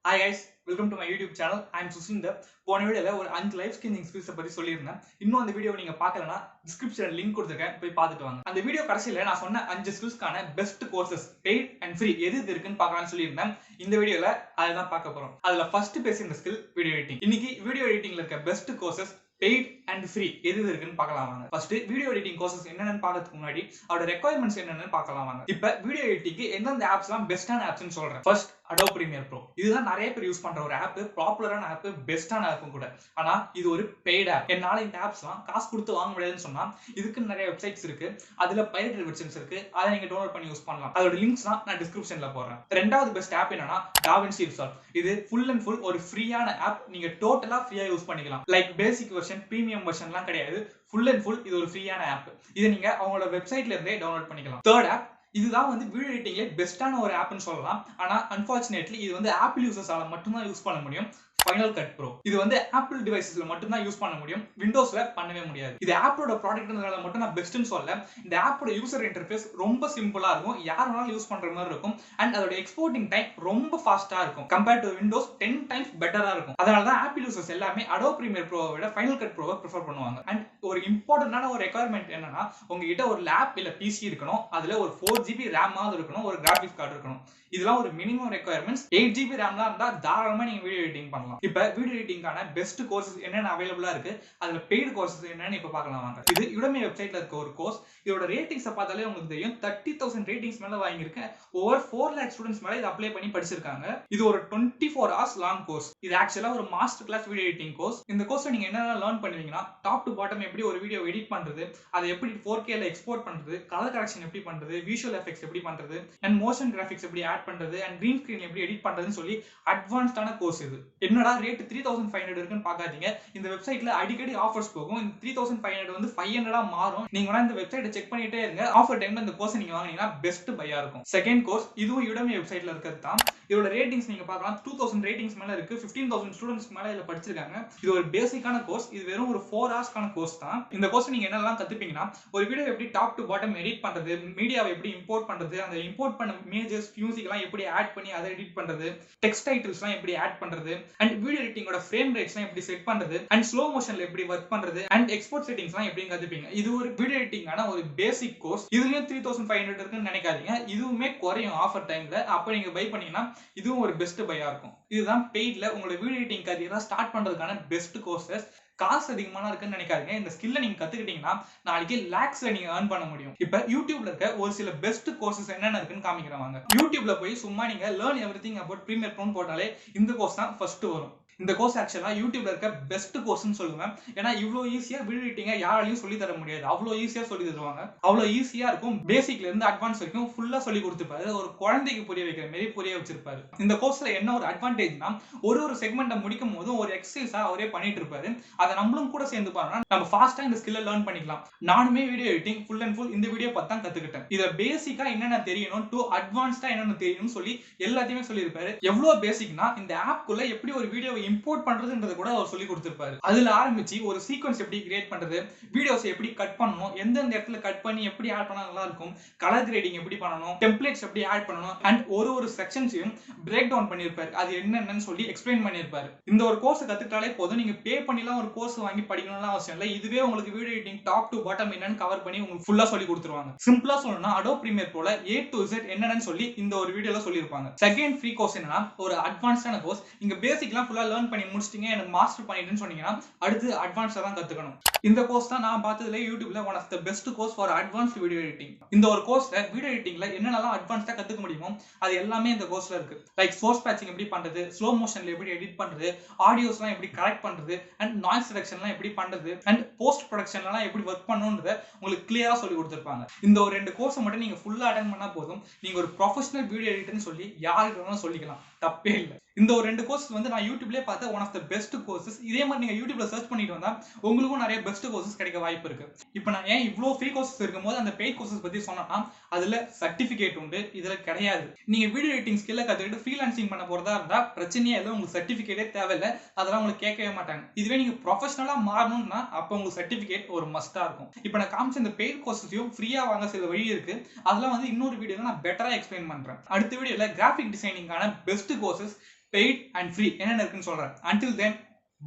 Hi guys, welcome to my YouTube channel. I am Susinder. போன வீடியோல ஒரு 5 life changing skills பத்தி சொல்லியிருந்தேன். இன்னும் அந்த வீடியோ நீங்க பார்க்கலனா டிஸ்கிரிப்ஷன்ல லிங்க் கொடுத்திருக்கேன், போய் பார்த்துட்டு வாங்க. அந்த வீடியோ கடைசியில நான் சொன்ன 5 ஸ்கில்ஸ்க்கான best courses paid and free எது இருக்குன்னு பார்க்கலாம்னு சொல்லியிருந்தேன். இந்த வீடியோல அதுதான் பார்க்க போறோம். அதுல ஃபர்ஸ்ட் பேசின ஸ்கில் வீடியோ எடிட்டிங். இன்னைக்கு வீடியோ எடிட்டிங்ல இருக்க best courses paid and free எது இருக்குன்னு பார்க்கலாம் வாங்க. ஃபர்ஸ்ட் வீடியோ எடிட்டிங் கோர்சஸ் என்னன்னு பார்க்கிறதுக்கு முன்னாடி அதோட ரெக்யர்மெண்ட்ஸ் என்னன்னு பார்க்கலாம் வாங்க. இப்போ வீடியோ எடிட்டிங்க்கு எந்தெந்த ஆப்ஸ்லாம் பெஸ்டான ஆப்ஸ்னு சொல்றேன். First Adobe Premiere Pro. இதுதான் நிறைய பேர் யூஸ் பண்ற ஒரு ஆப், பாப்புலரான ஆப், பெஸ்டான ஆப்பும் கூட. ஆனா இது ஒரு பெய்ட் ஆப். என்னால இந்த ஆப்ஸ்லாம் காசு கொடுத்து வாங்க முடியாதுன்னு சொன்னா இதுக்கு நிறைய வெப்சைட்ஸ் இருக்கு. அதுல பைரேட்டட் வெர்ஷன்ஸ் இருக்கு. அதை நீங்க டவுன்லோட் பண்ணி யூஸ் பண்ணலாம். அதோட லிங்க்ஸ்லாம் நான் டிஸ்கிரிப்ஷன்ல போடுறேன். ரெண்டாவது பெஸ்ட் ஆப் என்னன்னா DaVinci Resolve. இது ஃபுல் அண்ட் ஃபுல் ஒரு ஃப்ரீயான ஆப். நீங்க டோட்டலா ஃப்ரீயா யூஸ் பண்ணிக்கலாம். லைக் பேசிக் வெர்ஷன், பிரீமியம் வெர்ஷன்லாம் கிடையாது. ஃபுல் அண்ட் ஃபுல் இது ஒரு ஃப்ரீயான ஆப். இதை நீங்க அவங்களோட வெப்சைட்ல இருந்தே டவுன்லோட் பண்ணிக்கலாம். தேர்ட் ஆப், இதுதான் வீடியோ எடிட்டிங்ல பெஸ்டான ஒரு ஆப்னு சொல்லலாம். ஆனா அன்பார்ச்சுனேட்லி இது ஆப்பிள் யூசர்ஸால மட்டும்தான் யூஸ் பண்ண முடியும். Final cut bro. இது ஆப்பிள் டிவைசஸ்ல மட்டும் தான் யூஸ் பண்ண முடியும், விண்டோஸ்ல பண்ணவே முடியாது. இது ஆப்போட ப்ராடக்ட்ன்றதால மட்டும் நான் பெஸ்ட்னு சொல்ல. இந்த ஆப்போட யூசர் இன்டர்ஃபேஸ் ரொம்ப சிம்பிளா இருக்கும், யார் வேணாலும் யூஸ் பண்ற மாதிரி இருக்கும். அண்ட் அதோட எக்ஸ்போர்ட்டிங் டைம் ரொம்ப ஃபாஸ்டா இருக்கும். கம்பேர்ட் டு விண்டோஸ் 10 டைம்ஸ் பெட்டரா இருக்கும். அதனால தான் ஆப்பிள் யூசர்ஸ் எல்லாமே Adobe Premiere Pro விட ஃபைனல் கட் ப்ரோவை ப்ரிஃபர் பண்ணுவாங்க. அண்ட் ஒரு இம்பார்ட்டன்டான ஒரு ரெக்யர்மெண்ட் என்னன்னா, உங்ககிட்ட ஒரு லேப் இல்ல பிசி இருக்கணும். அதுல ஒரு 4GB RAM இருக்கணும், ஒரு கிராபிக்ஸ் கார்டு இருக்கணும். இதெல்லாம் ஒரு மினிமம் ரெக்யர்மெண்ட்ஸ். 8GB RAM இருந்தா தாராளமா நீங்க வீடியோ எடிட்டிங் பண்ணலாம். இப்ப வீடியோ எடிட்டிங்கான பெஸ்ட் கோர்சஸ் என்னென்ன அவைலபிளா இருக்கு, அதுல பெய்டு கோர்சஸ் என்னன்னு இப்ப பார்க்கலாம் வாங்க. இது Udemy வெப்சைட்ல இருக்க ஒரு கோர்ஸ். இதோட ரேட்டிங்ஸை பார்த்தாலே உங்களுக்கு தெரியும். 30,000 ரேட்டிங்ஸ் மேல வாங்கியிருக்கேன். ஓவர் 4 lakh ஸ்டூடெண்ட்ஸ் மேல இதை அப்ளை பண்ணி படிச்சிருக்காங்க. இது ஒரு 24 hours லாங் கோர்ஸ். இது ஆக்சுவலா ஒரு master class video editing course. இந்த கோர்ஸ்ல நீங்க என்னென்ன லேர்ன் பண்ணுவீங்கன்னா, டாப் டு பாட்டம் எப்படி ஒரு வீடியோ எடிட் பண்றது, அதை எப்படி 4K ல எக்ஸ்போர்ட் பண்றது, கலர் கரெக்ஷன் எப்படி பண்றது, விஷுவல் எஃபெக்ட்ஸ் எப்படி பண்றது, அண்ட் மோஷன் கிராபிக்ஸ் எப்படி ஆட் பண்றது, அண்ட் கிரீன் ஸ்கிரீன் எப்படி எடிட் பண்றதுன்னு சொல்லி அட்வான்ஸ்டான கோர்ஸ் இது. என்னடா ரேட் 3,500 இருக்குன்னு பார்க்காதீங்க. இந்த வெப்சைட்ல அடிக்கடி ஆஃபர்ஸ் போகும். இந்த 3,500 500 மாறும். நீங்க வேணா இந்த வெப்சைட்டை செக் பண்ணிட்டே இருங்க. ஆஃபர் டைம்ல இந்த கோர்ஸ் நீங்க வாங்குனீங்கன்னா பெஸ்ட் பையா இருக்கும். செகண்ட் கோர்ஸ் இதுவும் Udemy வெப்சைட்ல இருக்கிறது தான். இதோட ரேட்டிங்ஸ் நீங்க பார்க்கலாம். 2,000 ரேட்டிங்ஸ் மேல இருக்கு. 15,000 ஸ்டூடெண்ட்ஸ் மேல இதுல படிச்சிருக்காங்க. இது ஒரு பேசிக்கான கோர்ஸ். இது வெறும் ஒரு 4 ஹவர்ஸ்க்கான கோர்ஸ் தான். இந்த கோர்ஸ் நீங்க என்னெல்லாம் கத்துப்பீங்கன்னா, ஒரு வீடியோ எப்படி டாப் டு பாட்டம் எடிட் பண்றது, மீடியாவை எப்படி இம்போர்ட் பண்றது, அந்த இம்போர்ட் பண்ண இமேஜஸ், மியூசிக் எல்லாம் எப்படி ஆட் பண்ணி அதை எடிட் பண்றது, டெக்ஸ்ட் டைட்டில்ஸ் எல்லாம் எப்படி ஆட் பண்றது, அண்ட் வீடியோ எடிட்டிங்கோட ஃப்ரேம் ரேட்ஸ் எல்லாம் எப்படி செட் பண்றது, அண்ட் ஸ்லோ மோஷன்ல எப்படி ஒர்க் பண்றது, அண்ட் எக்ஸ்போர்ட் செட்டிங்ஸ் எல்லாம் எப்படி கத்துப்பீங்க. இது ஒரு வீடியோ எடிட்டிங்கான ஒரு பேசிக் கோர்ஸ். இதுலயும் 3,500 இருக்குன்னு நினைக்காதீங்க. இதுவுமே குறையும் ஆஃபர் டைம்ல. அப்ப நீங்க பை பண்ணீங்கன்னா இதுவும் ஒரு பெஸ்ட் பையா இருக்கும். இதுதான் பெய்ட்ல உங்களோட வீடியோ எடிட்டிங் கரியரை ஸ்டார்ட் பண்றதுக்கான பெஸ்ட் கோர்சஸ். காசு அதிகமான இருக்குன்னு நினைக்காதீங்க. இந்த ஸ்கில்ல நீங்க கத்துக்கிட்டீங்கன்னா நாளைக்கு லாக்ஸ்ல நீங்க earn பண்ண முடியும். இப்ப யூடியூப்ல இருக்க ஒரு சில பெஸ்ட் கோர்சஸ் என்னென்ன இருக்குன்னு காமிக்கிறவாங்க. யூடியூப்ல போய் சும்மா நீங்க learn everything about Premiere Pro போட்டாலே இந்த கோர்ஸ் தான் ஃபர்ஸ்ட் வரும். இந்த கோர்ஸ் ஆக்சுவலா யூடியூப்ல இருக்க பெஸ்ட் கோர்ஸ்னு சொல்லுவேன். ஏன்னா இவ்வளோ ஈஸியா வீடியோ எடிட்டிங்க யாராலையும் சொல்லி தர முடியாது. அவ்வளோ ஈஸியா சொல்லி தருவாங்க. அவ்வளோ ஈஸியா இருக்கும். பேசிக்ல இருந்து அட்வான்ஸ் வரைக்கும் ஃபுல்லா சொல்லி கொடுத்துருப்பாரு. ஒரு குழந்தைக்கு புரிய வைக்கிற மாதிரி புரிய வச்சிருப்பாரு. இந்த கோர்ஸ்ல என்ன ஒரு அட்வான்டேஜ்னா, ஒரு செக்மெண்ட்டை முடிக்கும் போதும் ஒரு எக்ஸசைஸா அவரே பண்ணிட்டு இருப்பாரு. அதை நம்மளும் கூட சேர்ந்து பாருங்க, நம்ம ஃபாஸ்டா இந்த ஸ்கில்லை லேர்ன் பண்ணிக்கலாம். நானுமே video editing full and full இந்த வீடியோ பார்த்து தான் கத்துக்கிட்டேன். இதை பேசிக்கா என்னென்ன தெரியணும், டு அட்வான்ஸ்டா என்னென்ன தெரியணும்னு சொல்லி எல்லாத்தையுமே சொல்லியிருப்பாரு. எவ்வளவு பேசிக்னா, இந்த ஆப்குள்ள எப்படி ஒரு வீடியோவை இம்போர்ட் பண்றதுன்றது கூட அவர் சொல்லி கொடுத்திருப்பாரு. அதுல ஆரம்பிச்சு ஒரு சீக்வென்ஸ் எப்படி கிரியேட் பண்றது, வீடியோஸ் எப்படி கட் பண்ணணும், எந்தெந்த இடத்துல கட் பண்ணி எப்படி ஆட் பண்ணா நல்லா இருக்கும், கலர் கிரேடிங் எப்படி பண்ணணும், டெம்ப்ளேட்ஸ் எப்படி ஆட் பண்ணணும், அண்ட் ஒரு செக்ஷன்ஸையும் பிரேக் டவுன் பண்ணியிருப்பாரு. அது என்னென்னு சொல்லி எக்ஸ்பிளைன் பண்ணியிருப்பாரு. இந்த ஒரு கோர்ஸ் கத்துக்கிட்டாலே போதும். நீங்க பே பண்ணிலாம் ஒரு கோர்ஸ் வாங்கி படிக்கணும்னு அவசியம் இல்லை. இதுவே உங்களுக்கு video editing top to bottom என்னன்னு கவர் பண்ணி உங்களுக்கு ஃபுல்லா சொல்லி கொடுத்துருவாங்க. சிம்பிளா சொல்லணும்னா Adobe Premiere Pro A to Z என்னன்னு சொல்லி இந்த ஒரு வீடியோல சொல்லியிருப்பாங்க. செகண்ட் ஃப்ரீ கோர்ஸ் என்னன்னா ஒரு அட்வான்ஸ்டான கோர்ஸ். இங்க பேசிக்லாம் ஃபுல்லா லேர்ன் பண்ணி முடிச்சிட்டீங்க, எனக்கு மாஸ்டர் பண்ணிட்டேன்னு சொன்னீங்கன்னா அடுத்து அட்வான்ஸா தான் கத்துக்கணும். இந்த கோர்ஸ் தான் நான் பார்த்ததுல யூடியூப்ல one of the best course for advanced video editing. இந்த ஒரு கோர்ஸ்ல வீடியோ எடிட்டிங்ல என்னென்னலாம் அட்வான்ஸ்டா கத்துக்க முடியுமோ அது எல்லாமே இந்த கோர்ஸ்ல இருக்கு. லைக் சோர்ஸ் பேட்சிங் எப்படி பண்றது, ஸ்லோ மோஷன்ல எப்படி எடிட் பண்றது, ஆடியோஸ்லாம் எப்படி கரெக்ட் பண்றது, அண்ட் நாய்ஸ் ரிடக்ஷன்லாம் எப்படி பண்றது, அண்ட் போஸ்ட் ப்ரொடக்ஷன்லாம் எப்படி ஒர்க் பண்ணணும்ன்றத உங்களுக்கு கிளியரா சொல்லி கொடுத்துருப்பாங்க. இந்த ஒரு 2 கோர்ஸ் மட்டும் நீங்க ஃபுல்லா அட்டெண்ட் பண்ணா போதும், நீங்க ஒரு ப்ரொஃபஷனல் வீடியோ எடிட்டர்னு சொல்லி யாருக்கு வேணாலும் சொல்லிக்கலாம், தப்பே இல்லை. இந்த ஒரு 2 கோர்ஸ் நான் யூடியூப்லயே பார்த்த one of the best courses. இதே மாதிரி நீங்க யூடியூப்ல சர்ச் பண்ணிட்டு வந்தா உங்களுக்கும் நிறைய பெஸ்ட் கோர்சஸ் கிடைக்க வாய்ப்பு இருக்கு. இப்போ நான் ஏன் இவ்வளோ ஃப்ரீ கோர்சஸ் இருக்கும்போது அந்த பெய்ட் கோர்சஸ் பத்தி சொன்னா, அதுல சர்டிபிகேட் உண்டு, இதுல கிடையாது. நீங்க வீடியோ எடிட்டிங் ஸ்கில்ல கத்துக்கிட்டு ஃப்ரீலான்சிங் பண்ண போறதா இருந்தா பிரச்சனையே இல்லை. உங்களுக்கு சர்டிபிகேட்டே தேவையில்லை. அதெல்லாம் உங்களுக்கு கேட்கவே மாட்டாங்க. இதுவே நீங்க ப்ரொஃபஷனலா மாறணும்னா அப்போ உங்களுக்கு சர்டிபிகேட் ஒரு மஸ்டா இருக்கும். இப்போ நான் காமிச்ச இந்த பெய்ட் கோர்சஸையும் ஃப்ரீயா வாங்க சில வழி இருக்கு. அதெல்லாம் இன்னொரு வீடியோல நான் பெட்டரா எக்ஸ்பிளைன் பண்றேன். அடுத்த வீடியோல கிராஃபிக் டிசைனிங்கான best courses paid and free என்னென்ன இருக்குன்னு சொல்றேன். until then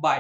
bye.